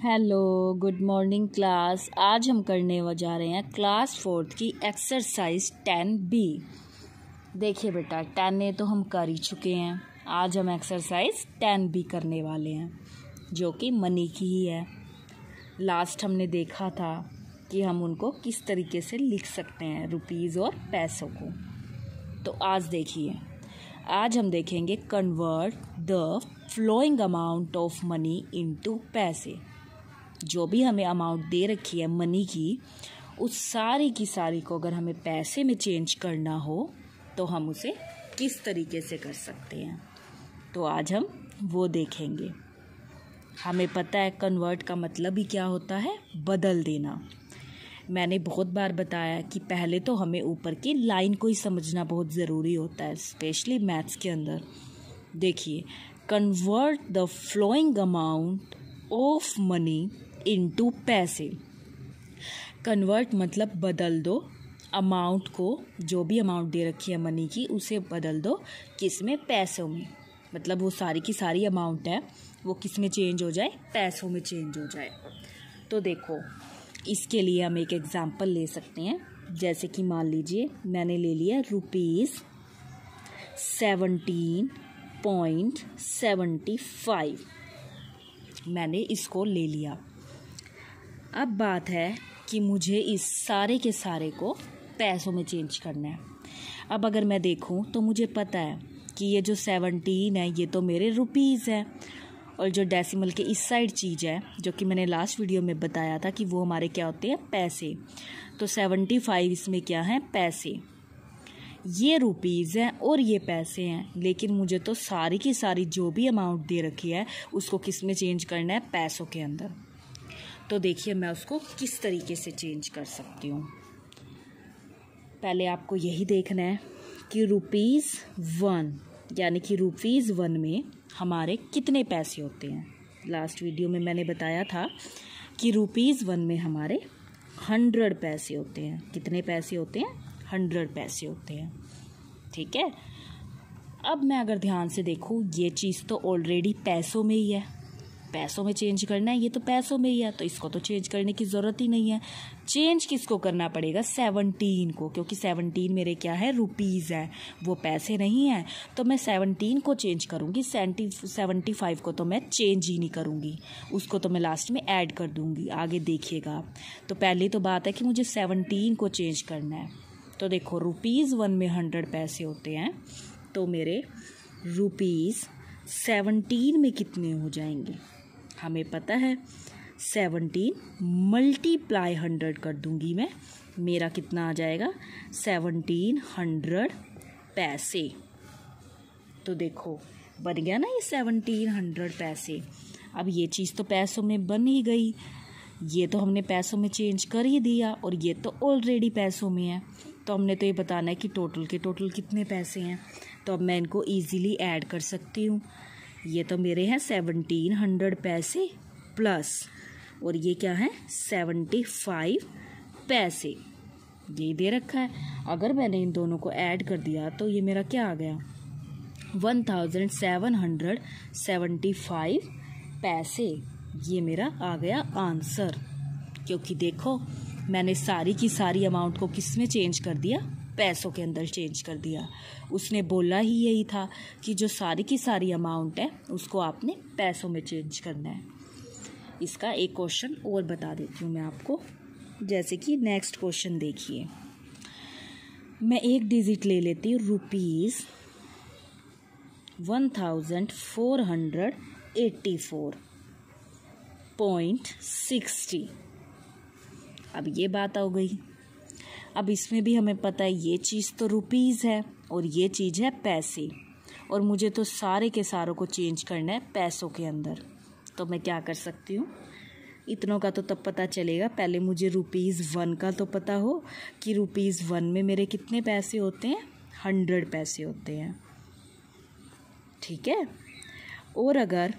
Hello, good morning class. आज हम करने जा रहे हैं क्लास 4 की एक्सरसाइज 10B। देखिए बेटा, 10A तो हम कर ही चुके हैं। आज हम एक्सरसाइज 10B करने वाले हैं, जो कि मनी की ही है। लास्ट हमने देखा था कि हम उनको किस तरीके से लिख सकते हैं, रुपीज़ और पैसों को। तो आज देखिए, आज हम देखेंगे convert the flowing amount of money into पैसे। जो भी हमें अमाउंट दे रखी है मनी की, उस सारी की सारी को अगर हमें पैसे में चेंज करना हो तो हम उसे किस तरीके से कर सकते हैं। तो आज हम वो देखेंगे। हमें पता है कन्वर्ट का मतलब ही क्या होता है, बदल देना। मैंने बहुत बार बताया कि पहले तो हमें ऊपर की लाइन को ही समझना बहुत ज़रूरी होता है, स्पेशली मैथ्स के अंदर। देखिए, convert the flowing amount of money into पैसे। कन्वर्ट मतलब बदल दो अमाउंट को, जो भी अमाउंट दे रखी है मनी की, उसे बदल दो किस में, पैसों में। मतलब वो सारी की सारी अमाउंट है वो किस में चेंज हो जाए, पैसों में चेंज हो जाए। तो देखो, इसके लिए हम एक एग्जांपल ले सकते हैं। जैसे कि मान लीजिए मैंने ले लिया ₹17.75, मैंने इसको ले लिया। अब बात है कि मुझे इस सारे के सारे को पैसों में चेंज करना है। अब अगर मैं देखूं तो मुझे पता है कि ये जो 17 है ये तो मेरे रुपीज़ है, और जो डेसिमल के इस साइड चीज़ है, जो कि मैंने लास्ट वीडियो में बताया था कि वो हमारे क्या होते हैं, पैसे। तो 75 इसमें क्या है, पैसे। ये रुपीज़ हैं और ये पैसे हैं, लेकिन मुझे तो सारी की सारी जो भी अमाउंट दे रखी है उसको किस में चेंज करना है, पैसों के अंदर। तो देखिए मैं उसको किस तरीके से चेंज कर सकती हूँ। पहले आपको यही देखना है कि ₹1, यानी कि ₹1 में हमारे कितने पैसे होते हैं। लास्ट वीडियो में मैंने बताया था कि ₹1 में हमारे 100 पैसे होते हैं। कितने पैसे होते हैं, 100 पैसे होते हैं। ठीक है। अब मैं अगर ध्यान से देखूँ, ये चीज़ तो ऑलरेडी पैसों में ही है, पैसों में चेंज करना है, ये तो पैसों में ही है, तो इसको तो चेंज करने की ज़रूरत ही नहीं है। चेंज किसको करना पड़ेगा, 17 को, क्योंकि 17 मेरे क्या है, रुपीज़ है, वो पैसे नहीं है। तो मैं 17 को चेंज करूँगी, 75 को तो मैं चेंज ही नहीं करूँगी, उसको तो मैं लास्ट में ऐड कर दूँगी। आगे देखिएगा आप। तो पहली तो बात है कि मुझे 17 को चेंज करना है। तो देखो, ₹1 में 100 पैसे होते हैं, तो मेरे ₹17 में कितने हो जाएंगे, हमें पता है 17 मल्टीप्लाई 100 कर दूंगी मैं, मेरा कितना आ जाएगा, 1700 पैसे। तो देखो बन गया ना ये 1700 पैसे। अब ये चीज़ तो पैसों में बन ही गई, ये तो हमने पैसों में चेंज कर ही दिया, और ये तो ऑलरेडी पैसों में है। तो हमने तो ये बताना है कि टोटल के टोटल कितने पैसे हैं। तो अब मैं इनको ईजीली ऐड कर सकती हूँ। ये तो मेरे हैं 1700 पैसे प्लस, और ये क्या है, 75 पैसे, ये दे रखा है। अगर मैंने इन दोनों को ऐड कर दिया तो ये मेरा क्या आ गया, 1775 पैसे। ये मेरा आ गया आंसर। क्योंकि देखो, मैंने सारी की सारी अमाउंट को किस में चेंज कर दिया, पैसों के अंदर चेंज कर दिया। उसने बोला ही यही था कि जो सारी की सारी अमाउंट है उसको आपने पैसों में चेंज करना है। इसका एक क्वेश्चन और बता देती हूँ मैं आपको। जैसे कि नेक्स्ट क्वेश्चन देखिए, मैं एक डिजिट ले लेती हूँ, ₹1484.60। अब ये बात हो गई। अब इसमें भी हमें पता है ये चीज़ तो रुपीज़ है और ये चीज़ है पैसे, और मुझे तो सारे के सारों को चेंज करना है पैसों के अंदर। तो मैं क्या कर सकती हूँ, इतनों का तो तब पता चलेगा, पहले मुझे ₹1 का तो पता हो कि ₹1 में मेरे कितने पैसे होते हैं, 100 पैसे होते हैं। ठीक है। और अगर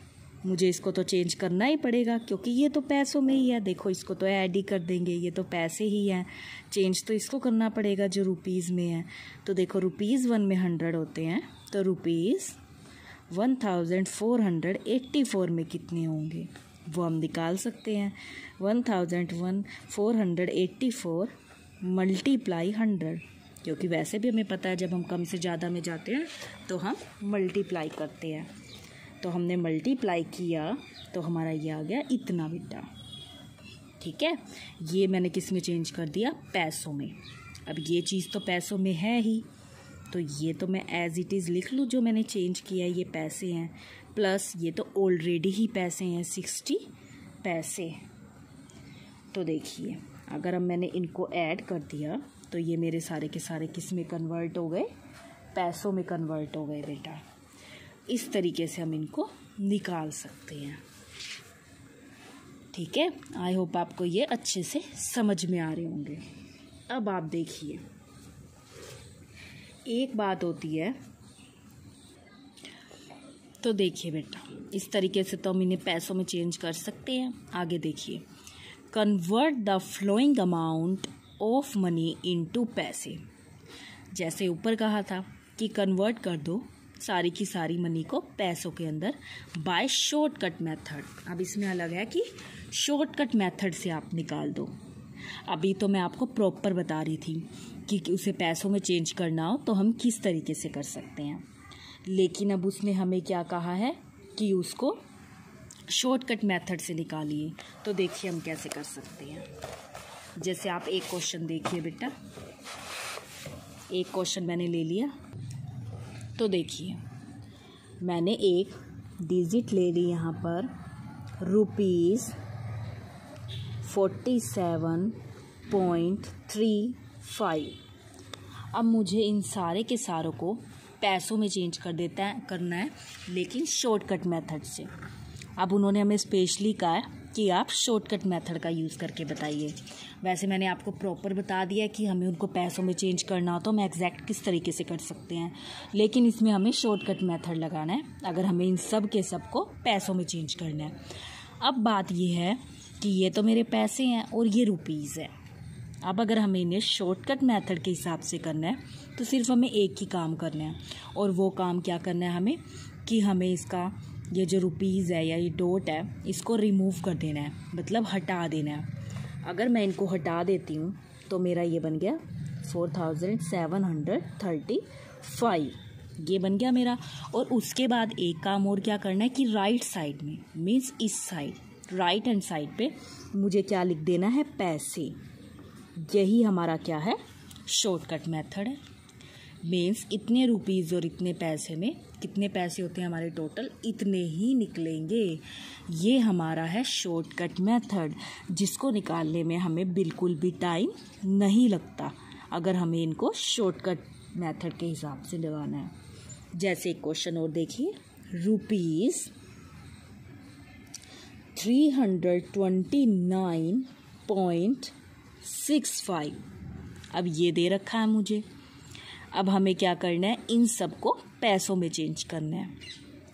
मुझे इसको तो चेंज करना ही पड़ेगा, क्योंकि ये तो पैसों में ही है। देखो, इसको तो ऐड ही कर देंगे, ये तो पैसे ही हैं, चेंज तो इसको करना पड़ेगा जो रुपीज़ में है। तो देखो, ₹1 में 100 होते हैं, तो ₹1484 में कितने होंगे, वो हम निकाल सकते हैं। 1484 मल्टीप्लाई 100, क्योंकि वैसे भी हमें पता है जब हम कम से ज़्यादा में जाते हैं तो हम मल्टीप्लाई करते हैं। तो हमने मल्टीप्लाई किया तो हमारा ये आ गया इतना बेटा। ठीक है, ये मैंने किस में चेंज कर दिया? पैसों में। अब ये चीज़ तो पैसों में है ही, तो ये तो मैं एज इट इज़ लिख लूँ, जो मैंने चेंज किया है ये पैसे हैं, प्लस ये तो ऑलरेडी ही पैसे हैं 60 पैसे। तो देखिए अगर अब मैंने इनको ऐड कर दिया तो ये मेरे सारे के सारे किस में कन्वर्ट हो गए? पैसों में कन्वर्ट हो गए बेटा। इस तरीके से हम इनको निकाल सकते हैं। ठीक है, आई होप आपको ये अच्छे से समझ में आ रहे होंगे। अब आप देखिए, एक बात होती है, तो देखिए बेटा इस तरीके से तो हम इन्हें पैसों में चेंज कर सकते हैं। आगे देखिए, convert the flowing amount of money into पैसे। जैसे ऊपर कहा था कि कन्वर्ट कर दो सारी की सारी मनी को पैसों के अंदर बाय शॉर्टकट मेथड। अब इसमें अलग है कि शॉर्टकट मेथड से आप निकाल दो। अभी तो मैं आपको प्रॉपर बता रही थी कि उसे पैसों में चेंज करना हो तो हम किस तरीके से कर सकते हैं, लेकिन अब उसने हमें क्या कहा है कि उसको शॉर्टकट मेथड से निकालिए। तो देखिए हम कैसे कर सकते हैं। जैसे आप एक क्वेश्चन देखिए बेटा, एक क्वेश्चन मैंने ले लिया, तो देखिए मैंने एक डिजिट ले ली यहाँ पर ₹47.35। अब मुझे इन सारे के सारों को पैसों में चेंज करना है, लेकिन शॉर्टकट मेथड से। अब उन्होंने हमें स्पेशली कहा है कि आप शॉर्टकट मेथड का यूज़ करके बताइए। वैसे मैंने आपको प्रॉपर बता दिया कि हमें उनको पैसों में चेंज करना हो तो हम एग्जैक्ट किस तरीके से कर सकते हैं, लेकिन इसमें हमें शॉर्टकट मेथड लगाना है अगर हमें इन सब के सब को पैसों में चेंज करना है। अब बात यह है कि ये तो मेरे पैसे हैं और ये रुपीज़ है। अब अगर हमें इन्हें शॉर्टकट मेथड के हिसाब से करना है तो सिर्फ हमें एक ही काम करना है, और वो काम क्या करना है हमें कि हमें इसका ये जो रुपीज़ है या ये डॉट है इसको रिमूव कर देना है, मतलब हटा देना है। अगर मैं इनको हटा देती हूँ तो मेरा ये बन गया 4735, ये बन गया मेरा। और उसके बाद एक काम और क्या करना है कि राइट साइड में, मीन्स इस साइड राइट हैंड साइड पे मुझे क्या लिख देना है? पैसे। यही हमारा क्या है? शॉर्टकट मेथड है। मीन्स इतने रुपीज़ और इतने पैसे में कितने पैसे होते हैं हमारे टोटल, इतने ही निकलेंगे। ये हमारा है शॉर्टकट मेथड, जिसको निकालने में हमें बिल्कुल भी टाइम नहीं लगता अगर हमें इनको शॉर्टकट मेथड के हिसाब से लगाना है। जैसे एक क्वेश्चन और देखिए, ₹329.65। अब ये दे रखा है मुझे। अब हमें क्या करना है? इन सब को पैसों में चेंज करना है।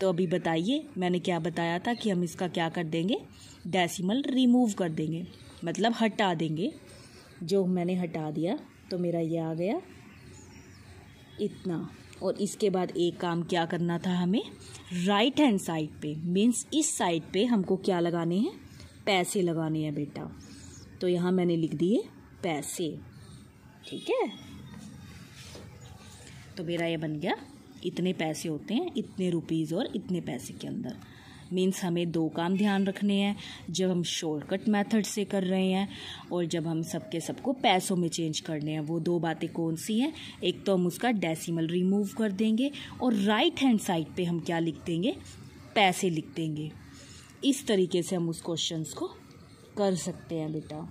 तो अभी बताइए, मैंने क्या बताया था कि हम इसका क्या कर देंगे? डेसिमल रिमूव कर देंगे, मतलब हटा देंगे। जो मैंने हटा दिया तो मेरा ये आ गया इतना। और इसके बाद एक काम क्या करना था हमें? राइट हैंड साइड पे, मीन्स इस साइड पे हमको क्या लगाने हैं? पैसे लगाने हैं बेटा। तो यहाँ मैंने लिख दिए पैसे। ठीक है, तो मेरा ये बन गया इतने पैसे होते हैं इतने रुपीज़ और इतने पैसे के अंदर। मीन्स हमें दो काम ध्यान रखने हैं जब हम शॉर्टकट मेथड से कर रहे हैं और जब हम सबके सबको पैसों में चेंज करने हैं। वो दो बातें कौन सी हैं? एक तो हम उसका डेसिमल रिमूव कर देंगे और राइट हैंड साइड पे हम क्या लिख देंगे? पैसे लिख देंगे। इस तरीके से हम उस क्वेश्चंस को कर सकते हैं बेटा।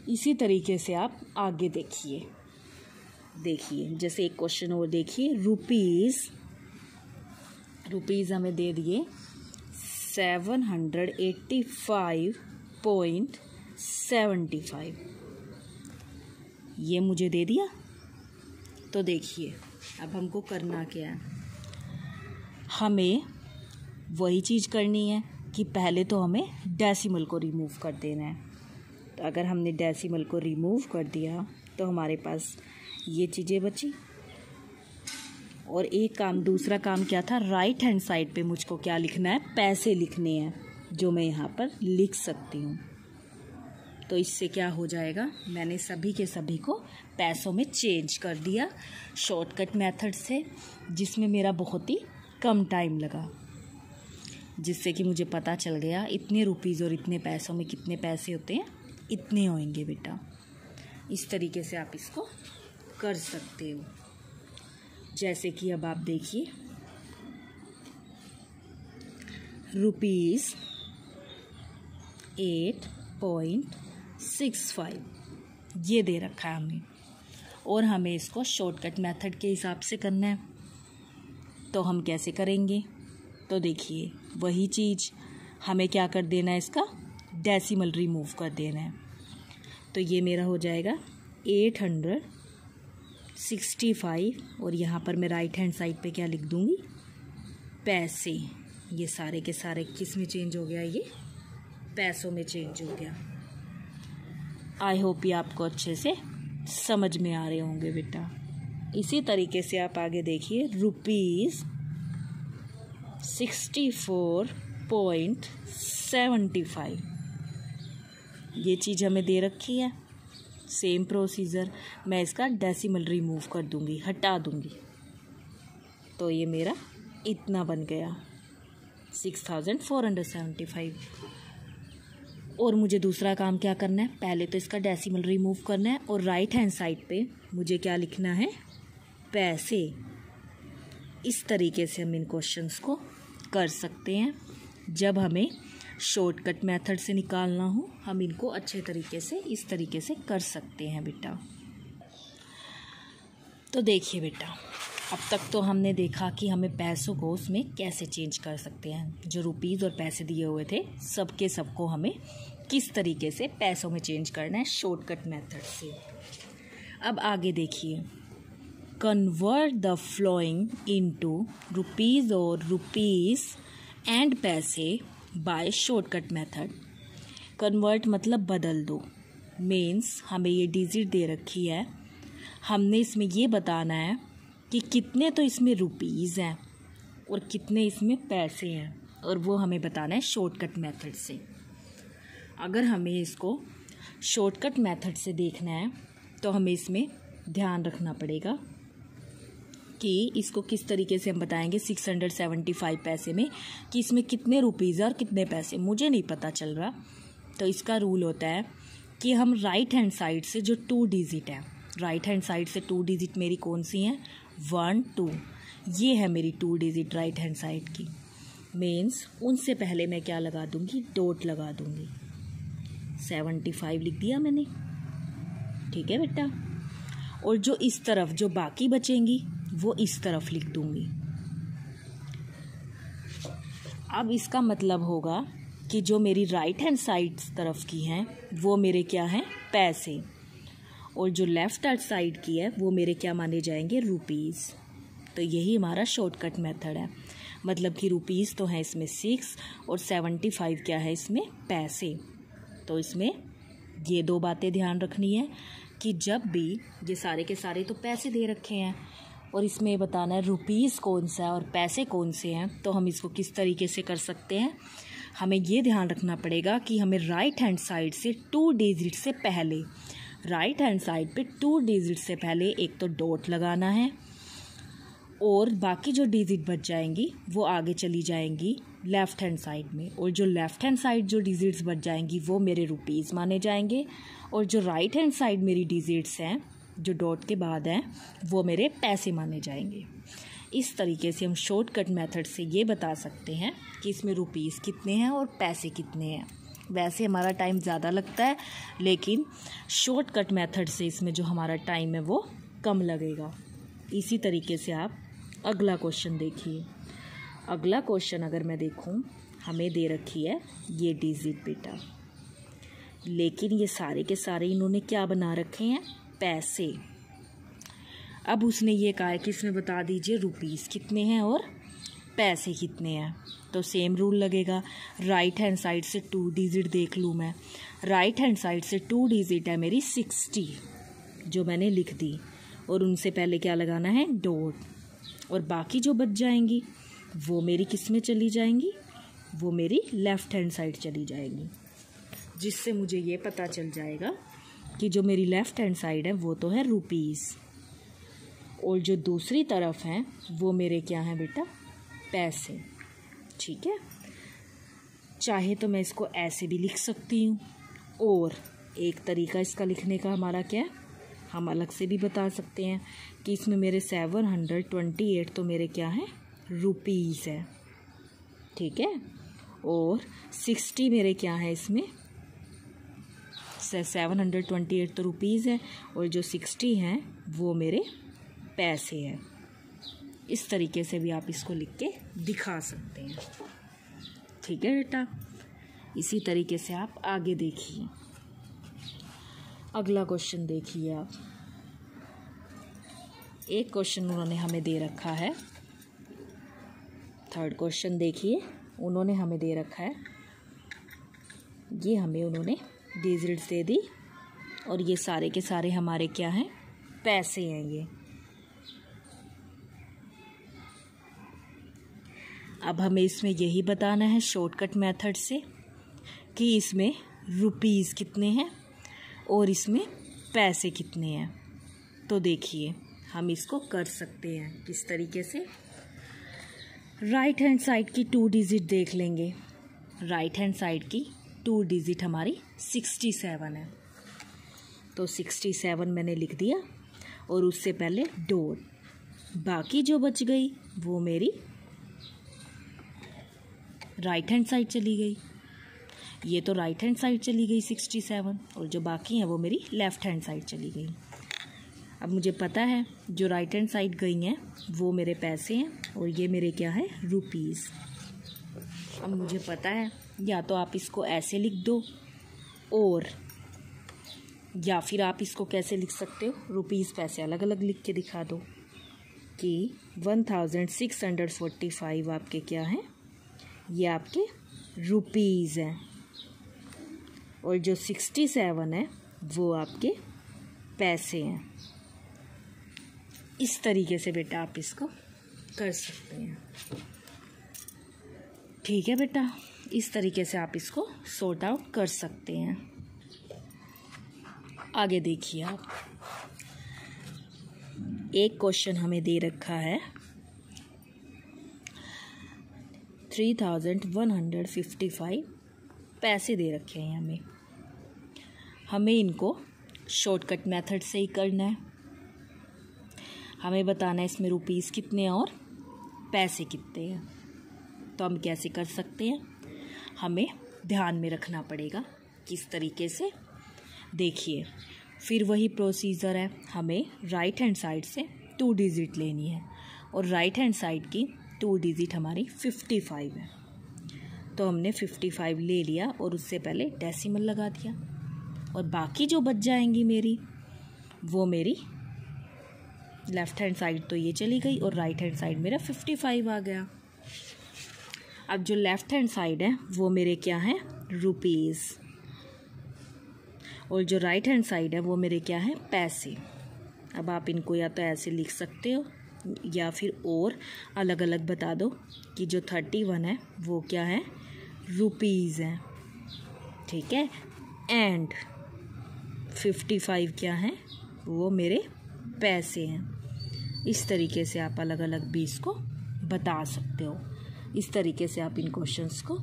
इसी तरीके से आप आगे देखिए जैसे एक क्वेश्चन और देखिए, रुपीज़ हमें दे दिए 785.75, ये मुझे दे दिया। तो देखिए अब हमको करना क्या है? हमें वही चीज़ करनी है कि पहले तो हमें डेसिमल को रिमूव कर देना है। तो अगर हमने डेसिमल को रिमूव कर दिया तो हमारे पास ये चीज़ें बची। और एक काम, दूसरा काम क्या था? राइट हैंड साइड पे मुझको क्या लिखना है? पैसे लिखने हैं। जो मैं यहाँ पर लिख सकती हूँ। तो इससे क्या हो जाएगा, मैंने सभी के सभी को पैसों में चेंज कर दिया शॉर्टकट मेथड से, जिसमें मेरा बहुत ही कम टाइम लगा, जिससे कि मुझे पता चल गया इतने रुपीज़ और इतने पैसों में कितने पैसे होते हैं, इतने होंगे बेटा। इस तरीके से आप इसको कर सकते हो। जैसे कि अब आप देखिए ₹8.65 ये दे रखा है हमें, और हमें इसको शॉर्टकट मेथड के हिसाब से करना है। तो हम कैसे करेंगे, तो देखिए वही चीज़ हमें क्या कर देना है, इसका डेसिमल रिमूव कर देना है। तो ये मेरा हो जाएगा 865, और यहाँ पर मैं राइट हैंड साइड पे क्या लिख दूँगी, पैसे। ये सारे के सारे किस में चेंज हो गया, ये पैसों में चेंज हो गया। आई होप ये आपको अच्छे से समझ में आ रहे होंगे बेटा। इसी तरीके से आप आगे देखिए ₹64.75 ये चीज़ हमें दे रखी है। सेम प्रोसीजर, मैं इसका डेसिमल रिमूव कर दूंगी, हटा दूंगी। तो ये मेरा इतना बन गया 6475। और मुझे दूसरा काम क्या करना है, पहले तो इसका डेसिमल रिमूव करना है, और राइट हैंड साइड पे मुझे क्या लिखना है, पैसे। इस तरीके से हम इन क्वेश्चंस को कर सकते हैं। जब हमें शॉर्टकट मेथड से निकालना हो, हम इनको अच्छे तरीके से इस तरीके से कर सकते हैं बेटा। तो देखिए बेटा, अब तक तो हमने देखा कि हमें पैसों को उसमें कैसे चेंज कर सकते हैं। जो रुपीज़ और पैसे दिए हुए थे सबके सबको हमें किस तरीके से पैसों में चेंज करना है शॉर्टकट मेथड से। अब आगे देखिए, convert the flowing into rupees और रुपीज़ एंड पैसे बाय शॉर्टकट मेथड। कन्वर्ट मतलब बदल दो, मीन्स हमें ये डिजिट दे रखी है, हमने इसमें ये बताना है कि कितने तो इसमें रुपीज़ हैं और कितने इसमें पैसे हैं, और वो हमें बताना है शॉर्टकट मेथड से। अगर हमें इसको शॉर्टकट मेथड से देखना है तो हमें इसमें ध्यान रखना पड़ेगा कि इसको किस तरीके से हम बताएंगे 675 पैसे में कि इसमें कितने रुपीज़ और कितने पैसे, मुझे नहीं पता चल रहा। तो इसका रूल होता है कि हम राइट हैंड साइड से जो 2 डिजिट है, राइट हैंड साइड से 2 डिजिट मेरी कौन सी हैं, 1 2, ये है मेरी 2 डिजिट राइट हैंड साइड की। मीन्स उनसे पहले मैं क्या लगा दूंगी, डॉट लगा दूंगी। 75 लिख दिया मैंने, ठीक है बेटा। और जो इस तरफ जो बाकी बचेंगी वो इस तरफ लिख दूंगी। अब इसका मतलब होगा कि जो मेरी राइट हैंड साइड तरफ की हैं वो मेरे क्या हैं, पैसे, और जो लेफ्ट हैंड साइड की है वो मेरे क्या माने जाएंगे, रुपीज़। तो यही हमारा शॉर्टकट मेथड है। मतलब कि रुपीज़ तो है इसमें 6 और 75 क्या है इसमें, पैसे। तो इसमें ये 2 बातें ध्यान रखनी है कि जब भी ये सारे के सारे तो पैसे दे रखे हैं और इसमें बताना है रुपीज़ कौन सा है और पैसे कौन से हैं, तो हम इसको किस तरीके से कर सकते हैं, हमें ये ध्यान रखना पड़ेगा कि हमें राइट हैंड साइड से 2 डिजिट से पहले, राइट हैंड साइड पे 2 डिजिट से पहले एक तो डॉट लगाना है, और बाकी जो डिजिट बच जाएंगी वो आगे चली जाएंगी लेफ़्ट हैंड साइड में, और जो लेफ़्ट हैंड साइड जो डिजिट्स बच जाएंगी वो मेरे रुपीज़ माने जाएंगे, और जो राइट हैंड साइड मेरी डिजिट्स हैं जो डॉट के बाद हैं वो मेरे पैसे माने जाएंगे। इस तरीके से हम शॉर्टकट मेथड से ये बता सकते हैं कि इसमें रुपीज़ कितने हैं और पैसे कितने हैं। वैसे हमारा टाइम ज़्यादा लगता है, लेकिन शॉर्टकट मेथड से इसमें जो हमारा टाइम है वो कम लगेगा। इसी तरीके से आप अगला क्वेश्चन देखिए। अगला क्वेश्चन अगर मैं देखूं, हमें दे रखी है ये डिजिट बेटा, लेकिन ये सारे के सारे इन्होंने क्या बना रखे हैं, पैसे। अब उसने ये कहा है कि इसमें बता दीजिए रुपीज़ कितने हैं और पैसे कितने हैं। तो सेम रूल लगेगा, राइट हैंड साइड से 2 डिजिट देख लूँ मैं। राइट हैंड साइड से 2 डिजिट है मेरी 60 जो मैंने लिख दी, और उनसे पहले क्या लगाना है, डॉट, और बाकी जो बच जाएंगी वो मेरी किस में चली जाएंगी, वो मेरी लेफ़्ट हैंड साइड चली जाएगी, जिससे मुझे ये पता चल जाएगा कि जो मेरी लेफ़्ट हैंड साइड है वो तो है रुपीज़, और जो दूसरी तरफ है वो मेरे क्या हैं बेटा, पैसे। ठीक है, चाहे तो मैं इसको ऐसे भी लिख सकती हूँ, और एक तरीका इसका लिखने का हमारा क्या है, हम अलग से भी बता सकते हैं कि इसमें मेरे 728 तो मेरे क्या है, रुपीज़ है। ठीक है, और 60 मेरे क्या है, इसमें 728 तो रुपीज़ है, और जो 60 हैं वो मेरे पैसे हैं। इस तरीके से भी आप इसको लिख के दिखा सकते हैं। ठीक है बेटा, इसी तरीके से आप आगे देखिए। अगला क्वेश्चन देखिए आप। एक क्वेश्चन उन्होंने हमें दे रखा है, थर्ड क्वेश्चन देखिए, उन्होंने हमें दे रखा है, ये हमें उन्होंने डिजिट्स दे दी, और ये सारे के सारे हमारे क्या हैं, पैसे हैं ये। अब हमें इसमें यही बताना है शॉर्टकट मेथड से कि इसमें रुपीज़ कितने हैं और इसमें पैसे कितने हैं। तो देखिए हम इसको कर सकते हैं किस तरीके से। राइट हैंड साइड की 2 डिजिट देख लेंगे। राइट हैंड साइड की 2 डिजिट हमारी 67 है, तो 67 मैंने लिख दिया, और उससे पहले डॉट, बाकी जो बच गई वो मेरी राइट हैंड साइड चली गई। ये तो राइट हैंड साइड चली गई 67, और जो बाकी हैं वो मेरी लेफ़्ट हैंड साइड चली गई। अब मुझे पता है जो राइट हैंड साइड गई हैं वो मेरे पैसे हैं, और ये मेरे क्या है, रुपीज़। अब मुझे पता है या तो आप इसको ऐसे लिख दो, और या फिर आप इसको कैसे लिख सकते हो, रुपीज़ पैसे अलग अलग लिख के दिखा दो कि 1645 आपके क्या हैं, ये आपके रुपीज़ हैं, और जो 67 है वो आपके पैसे हैं। इस तरीके से बेटा आप इसको कर सकते हैं। ठीक है बेटा, इस तरीके से आप इसको सॉर्ट आउट कर सकते हैं। आगे देखिए आप, एक क्वेश्चन हमें दे रखा है 3155 पैसे दे रखे हैं हमें। हमें इनको शॉर्टकट मेथड से ही करना है। हमें बताना है इसमें रुपीज़ कितने हैं और पैसे कितने हैं। तो हम कैसे कर सकते हैं, हमें ध्यान में रखना पड़ेगा किस तरीके से। देखिए फिर वही प्रोसीजर है, हमें राइट हैंड साइड से 2 डिजिट लेनी है, और राइट हैंड साइड की 2 डिजिट हमारी 55 है। तो हमने 55 ले लिया और उससे पहले डेसिमल लगा दिया, और बाकी जो बच जाएंगी मेरी वो मेरी लेफ़्ट हैंड साइड तो ये चली गई, और राइट हैंड साइड मेरा 55 आ गया। अब जो लेफ़्ट हैंड साइड है वो मेरे क्या है, रुपीज़, और जो राइट हैंड साइड है वो मेरे क्या है, पैसे। अब आप इनको या तो ऐसे लिख सकते हो या फिर और अलग अलग बता दो कि जो 31 है वो क्या है, रुपीज़ है। ठीक है, एंड 55 क्या है, वो मेरे पैसे हैं। इस तरीके से आप अलग अलग भी इसको बता सकते हो। इस तरीके से आप इन क्वेश्चंस को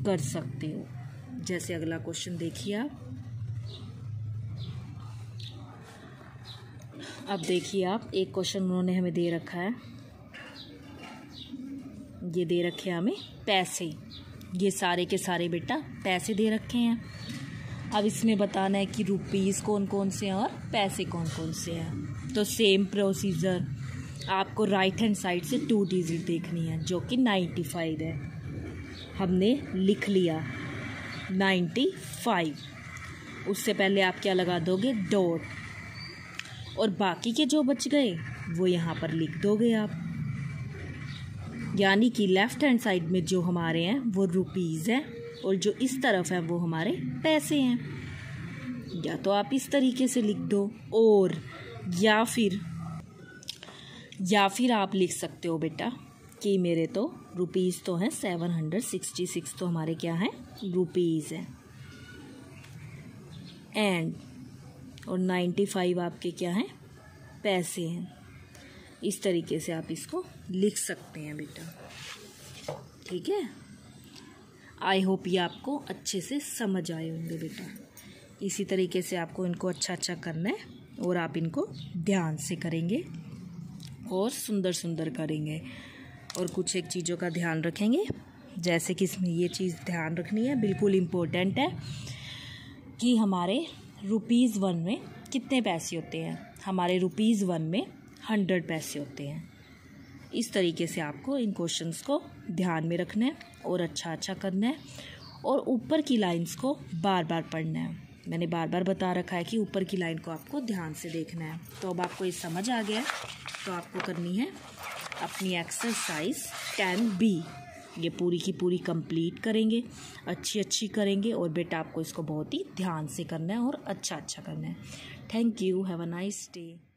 कर सकते हो। जैसे अगला क्वेश्चन देखिए आप। अब देखिए आप, एक क्वेश्चन उन्होंने हमें दे रखा है, ये दे रखे हैं हमें पैसे। ये सारे के सारे बेटा पैसे दे रखे हैं। अब इसमें बताना है कि रुपीज़ कौन कौन से हैं और पैसे कौन कौन से हैं। तो सेम प्रोसीजर, आपको राइट हैंड साइड से 2 डिजिट देखनी है जो कि 95 है। हमने लिख लिया 95, उससे पहले आप क्या लगा दोगे, डॉट, और बाकी के जो बच गए वो यहाँ पर लिख दोगे आप। यानी कि लेफ़्ट हैंड साइड में जो हमारे हैं वो रुपीज़ है, और जो इस तरफ है वो हमारे पैसे हैं। या तो आप इस तरीके से लिख दो, और या फिर आप लिख सकते हो बेटा कि मेरे तो रुपीज़ तो हैं 766 तो हमारे क्या हैं रुपीज़ हैं। एंड और 95 आपके क्या हैं पैसे हैं। इस तरीके से आप इसको लिख सकते हैं बेटा, ठीक है। आई होप ये आपको अच्छे से समझ आए होंगे बेटा। इसी तरीके से आपको इनको अच्छा करना है और आप इनको ध्यान से करेंगे और सुंदर सुंदर करेंगे। और कुछ एक चीज़ों का ध्यान रखेंगे, जैसे कि इसमें ये चीज़ ध्यान रखनी है, बिल्कुल इम्पोर्टेंट है कि हमारे ₹1 में कितने पैसे होते हैं। हमारे ₹1 में 100 पैसे होते हैं। इस तरीके से आपको इन क्वेश्चंस को ध्यान में रखना है और अच्छा करना है और ऊपर की लाइंस को बार बार पढ़ना है। मैंने बार बार बता रखा है कि ऊपर की लाइन को आपको ध्यान से देखना है। तो अब आपको ये समझ आ गया है, तो आपको करनी है अपनी एक्सरसाइज 10B। ये पूरी की पूरी कंप्लीट करेंगे, अच्छी करेंगे और बेटा आपको इसको बहुत ही ध्यान से करना है और अच्छा करना है। Thank you, have a nice day.